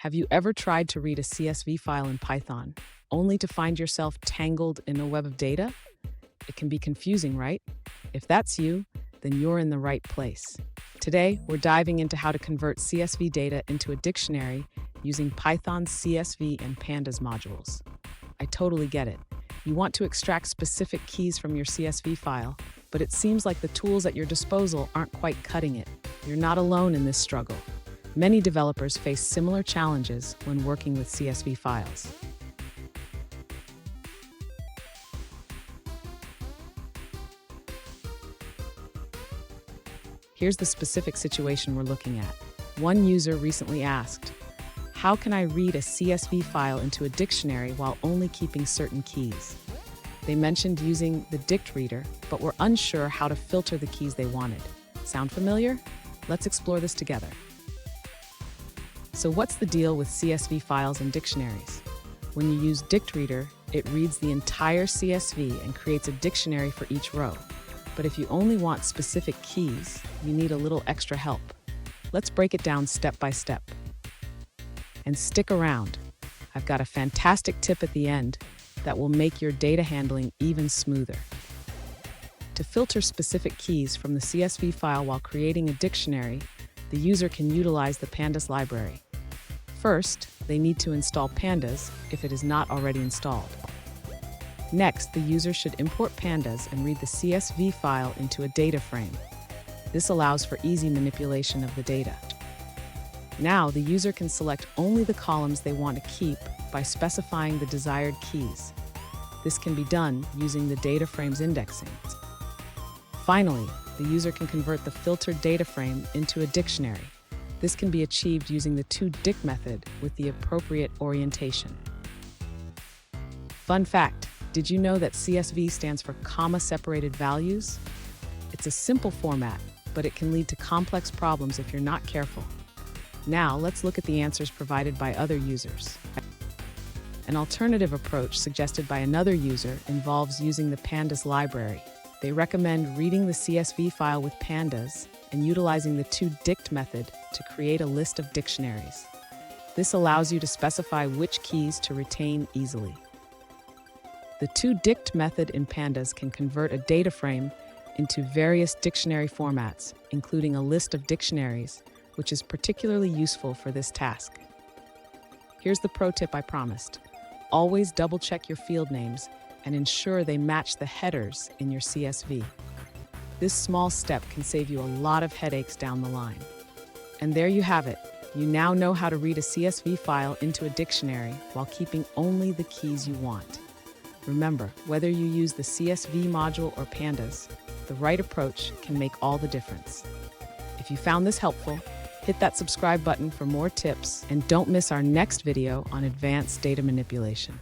Have you ever tried to read a CSV file in Python, only to find yourself tangled in a web of data? It can be confusing, right? If that's you, then you're in the right place. Today, we're diving into how to convert CSV data into a dictionary using Python's CSV and Pandas modules. I totally get it. You want to extract specific keys from your CSV file, but it seems like the tools at your disposal aren't quite cutting it. You're not alone in this struggle. Many developers face similar challenges when working with CSV files. Here's the specific situation we're looking at. One user recently asked, "How can I read a CSV file into a dictionary while only keeping certain keys?" They mentioned using the dict reader, but were unsure how to filter the keys they wanted. Sound familiar? Let's explore this together. So what's the deal with CSV files and dictionaries? When you use dict reader, it reads the entire CSV and creates a dictionary for each row. But if you only want specific keys, you need a little extra help. Let's break it down step by step. And stick around. I've got a fantastic tip at the end that will make your data handling even smoother. To filter specific keys from the CSV file while creating a dictionary, the user can utilize the Pandas library. First, they need to install Pandas if it is not already installed. Next, the user should import Pandas and read the CSV file into a data frame. This allows for easy manipulation of the data. Now, the user can select only the columns they want to keep by specifying the desired keys. This can be done using the data frame's indexing. Finally, the user can convert the filtered data frame into a dictionary. This can be achieved using the toDict method with the appropriate orientation. Fun fact, did you know that CSV stands for comma-separated values? It's a simple format, but it can lead to complex problems if you're not careful. Now, let's look at the answers provided by other users. An alternative approach suggested by another user involves using the Pandas library. They recommend reading the CSV file with Pandas and utilizing the toDict method to create a list of dictionaries. This allows you to specify which keys to retain easily. The toDict method in Pandas can convert a data frame into various dictionary formats, including a list of dictionaries, which is particularly useful for this task. Here's the pro tip I promised. Always double-check your field names and ensure they match the headers in your CSV. This small step can save you a lot of headaches down the line. And there you have it. You now know how to read a CSV file into a dictionary while keeping only the keys you want. Remember, whether you use the CSV module or Pandas, the right approach can make all the difference. If you found this helpful, hit that subscribe button for more tips and don't miss our next video on advanced data manipulation.